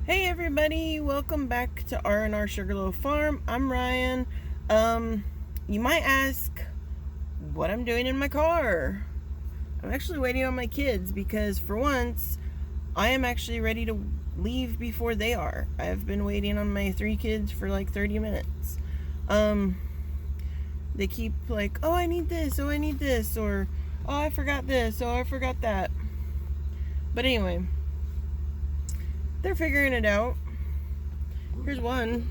Hey everybody, welcome back to R&R Sugarloaf Farm. I'm Ryan. You might ask what I'm doing in my car. I'm actually waiting on my kids because for once, I am actually ready to leave before they are. I've been waiting on my 3 kids for like 30 minutes. They keep like, oh I need this, or oh I forgot this, oh I forgot that. But anyway, they're figuring it out. Here's one.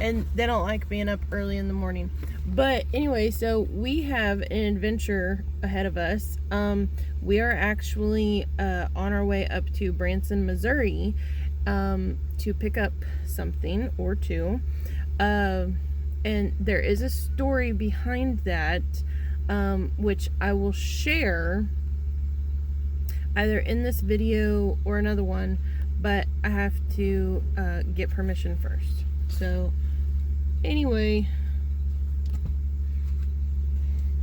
And they don't like being up early in the morning. But anyway, so we have an adventure ahead of us. We are actually on our way up to Branson, Missouri, to pick up something or two. And there is a story behind that, which I will share either in this video or another one, but I have to get permission first. So anyway,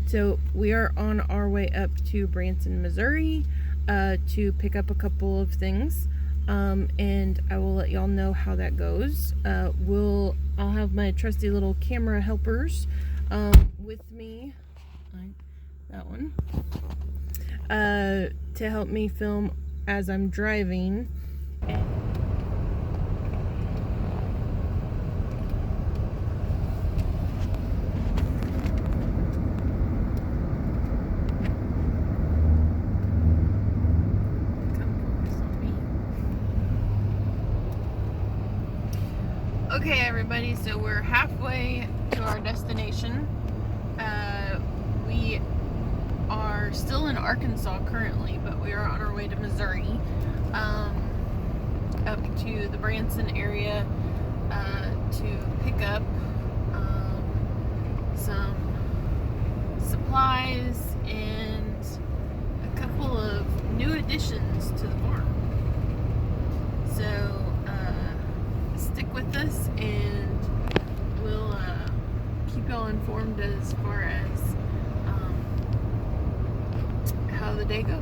so we are on our way up to Branson, Missouri, to pick up a couple of things, and I will let y'all know how that goes. I'll have my trusty little camera helpers with me, like that one, to help me film as I'm driving. Okay everybody, so we're halfway to our destination. We are still in Arkansas currently, but we are on our way to Missouri, up to the Branson area, to pick up some supplies and a couple of new additions to the farm. So stick with us and we'll keep y'all informed as far as how the day goes.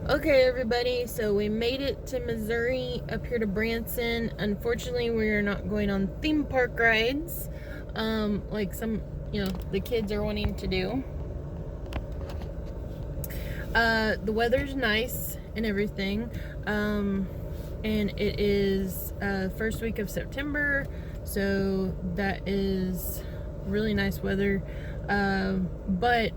Okay everybody, so we made it to Missouri, up here to Branson. Unfortunately, we are not going on theme park rides, like some, the kids are wanting to do. The weather's nice and everything, and it is first week of September, so that is really nice weather. But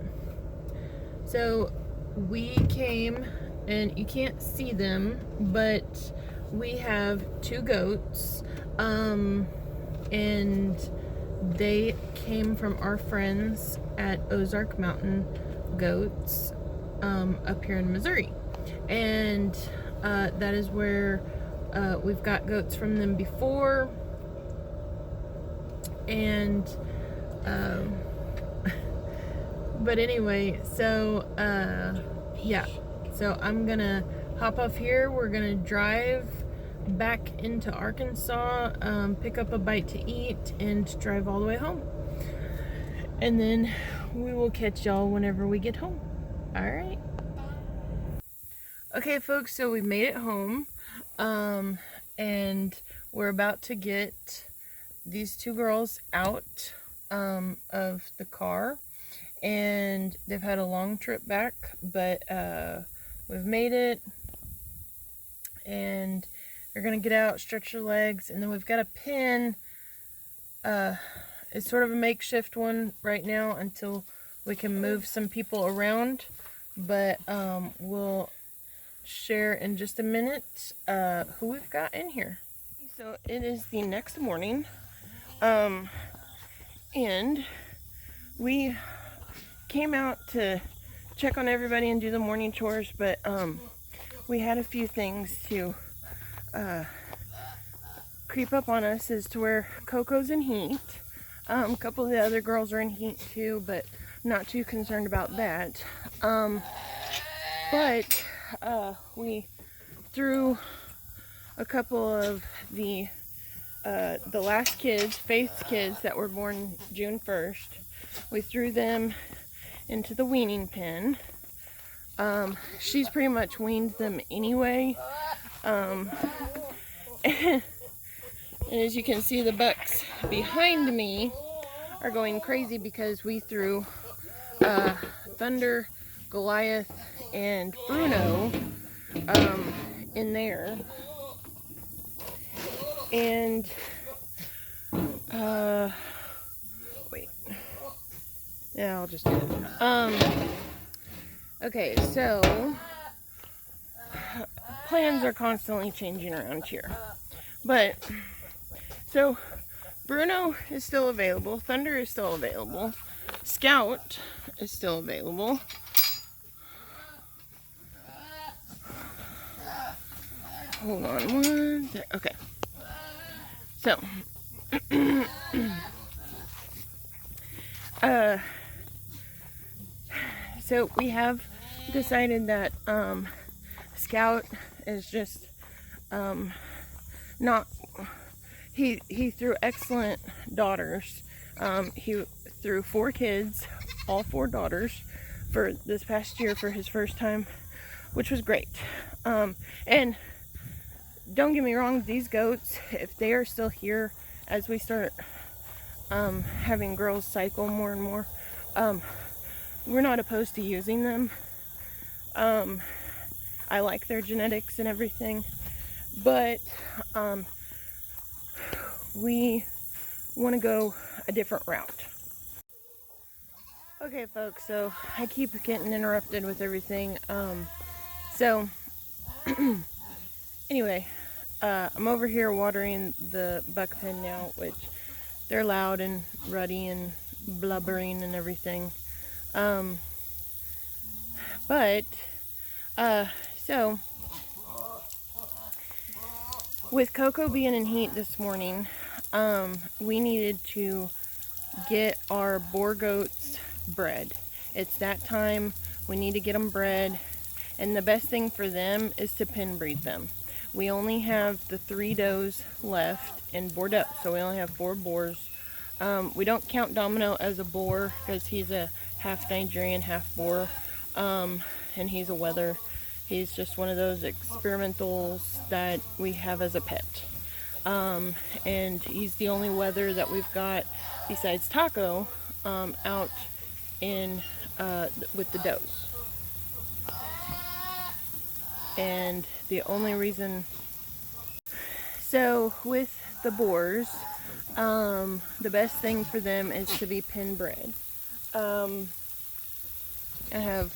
so we came, and you can't see them, but we have 2 goats, and they came from our friends at Ozark Mountain Goats, up here in Missouri, and that is where we've got goats from them before, and but anyway, so yeah, so I'm gonna hop off here. We're gonna drive back into Arkansas, pick up a bite to eat, and drive all the way home, and then we will catch y'all whenever we get home. All right. Okay folks, so we made it home, and we're about to get these 2 girls out of the car, and they've had a long trip back, but we've made it, and they're gonna get out, stretch their legs, and then we've got a pen. It's sort of a makeshift one right now until we can move some people around, but we'll share in just a minute who we've got in here. So it is the next morning, and we came out to check on everybody and do the morning chores, but we had a few things to creep up on us as to where Coco's in heat. A couple of the other girls are in heat too, but not too concerned about that. But we threw a couple of the last kids, Faith's kids that were born June 1st. We threw them into the weaning pen. She's pretty much weaned them anyway. And as you can see, the bucks behind me are going crazy because we threw Thunder, Goliath, and Bruno in there. And wait. Yeah, I'll just do it. Okay, so plans are constantly changing around here. But so Bruno is still available, Thunder is still available, Scout is still available. Hold on one sec. Okay. So we have decided that Scout is just not, he threw excellent daughters. He threw 4 kids, all 4 daughters, for this past year for his first time, which was great. And don't get me wrong, these goats, if they are still here as we start having girls cycle more and more, we're not opposed to using them. I like their genetics and everything, but we want to go a different route. Okay, folks, so I keep getting interrupted with everything. Anyway, I'm over here watering the buck pen now, which they're loud and ruddy and blubbering and everything. So with Coco being in heat this morning, we needed to get our boar goats bred. It's that time. We need to get them bred, and the best thing for them is to pen breed them. We only have the 3 does left and bored up, so we only have 4 boars. We don't count Domino as a boar because he's a half Nigerian, half boar, and he's a wether. He's just one of those experimentals that we have as a pet. And he's the only wether that we've got besides Taco out in with the does. And the only reason, so with the boars, the best thing for them is to be pen bred. I have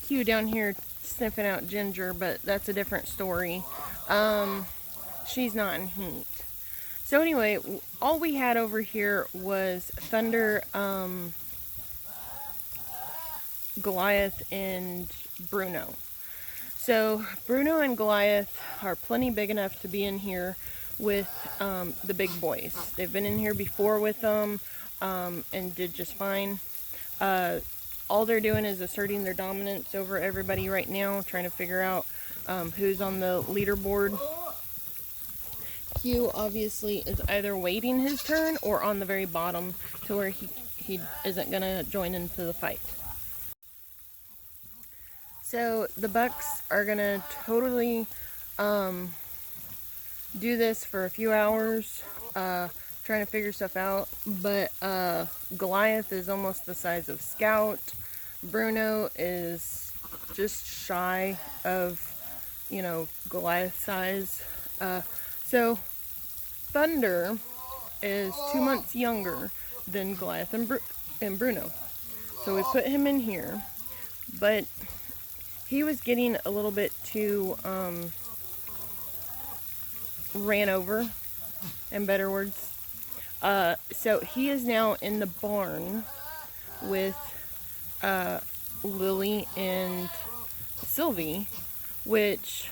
Q down here sniffing out Ginger, but that's a different story. She's not in heat. So anyway, all we had over here was Thunder, Goliath, and Bruno. So Bruno and Goliath are plenty big enough to be in here with the big boys. They've been in here before with them and did just fine. All they're doing is asserting their dominance over everybody right now, trying to figure out who's on the leaderboard. Q obviously is either waiting his turn or on the very bottom to where he isn't going to join into the fight. So the bucks are going to totally do this for a few hours, trying to figure stuff out. But Goliath is almost the size of Scout. Bruno is just shy of, Goliath size. So Thunder is 2 months younger than Goliath and Bruno. So we put him in here, but he was getting a little bit too ran over, in better words. So he is now in the barn with Lily and Sylvie, which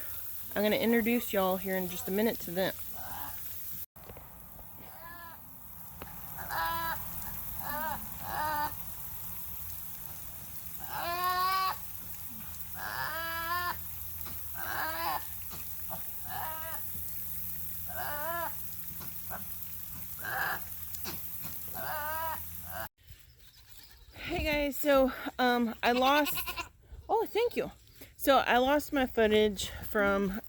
I'm going to introduce y'all here in just a minute to them. guys, so I lost, oh, thank you. So I lost my footage from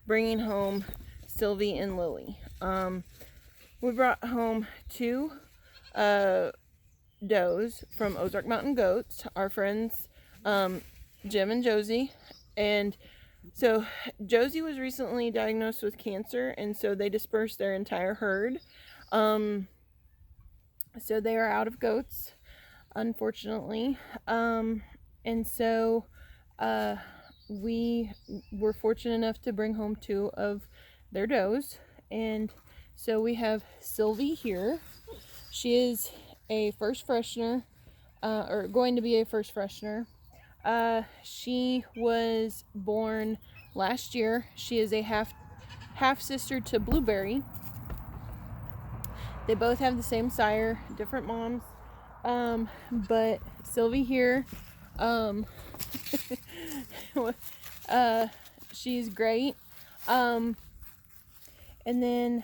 bringing home Sylvie and Lily. We brought home 2 does from Ozark Mountain Goats, our friends Jim and Josie. And so Josie was recently diagnosed with cancer, and so they dispersed their entire herd. So they are out of goats, unfortunately. And so we were fortunate enough to bring home 2 of their does. And so we have Sylvie here. She is a first freshener, or going to be a first freshener. She was born last year. She is a half sister to Blueberry. They both have the same sire, different moms. But Sylvie here, she's great. And then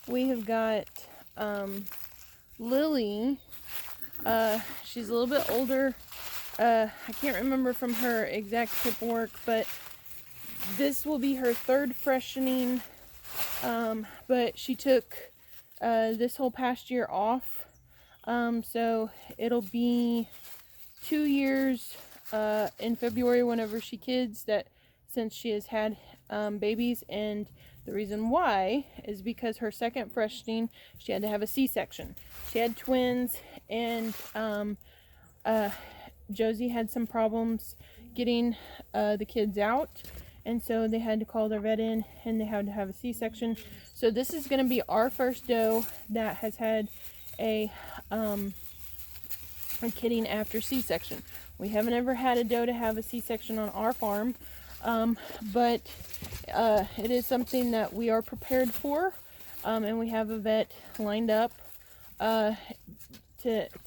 we have got Lily. She's a little bit older. I can't remember from her exact paperwork, but this will be her 3rd freshening. But she took this whole past year off. So it'll be 2 years in February whenever she kids, that since she has had babies. And the reason why is because her 2nd freshening, she had to have a C-section. She had twins, and Josie had some problems getting the kids out, and so they had to call their vet in, and they had to have a C-section. So this is going to be our first doe that has had a kidding after C-section. We haven't ever had a doe to have a C-section on our farm, but it is something that we are prepared for, and we have a vet lined up to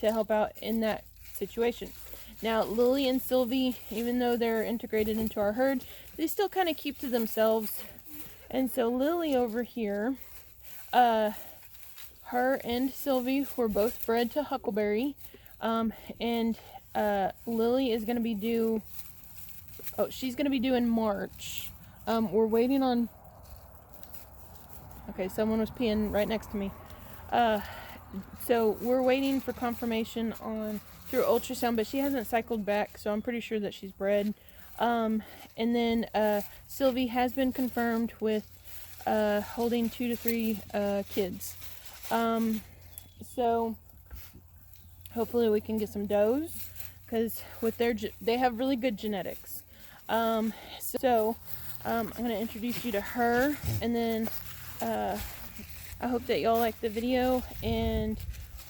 help out in that situation. Now, Lily and Sylvie, even though they're integrated into our herd, they still kind of keep to themselves. And so Lily over here, her and Sylvie were both bred to Huckleberry. And Lily is going to be due, she's going to be due in March. We're waiting on, okay, someone was peeing right next to me. So we're waiting for confirmation on through ultrasound, but she hasn't cycled back, so I'm pretty sure that she's bred. And then Sylvie has been confirmed with holding 2 to 3 kids. So hopefully we can get some does, because with they have really good genetics. So I'm going to introduce you to her, and then I hope that y'all like the video, and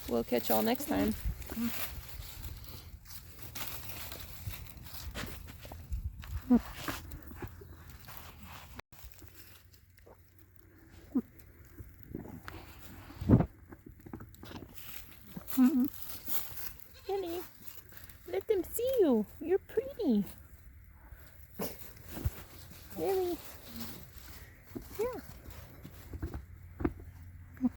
we'll catch y'all next time. Honey, let them see you. You're pretty. Really?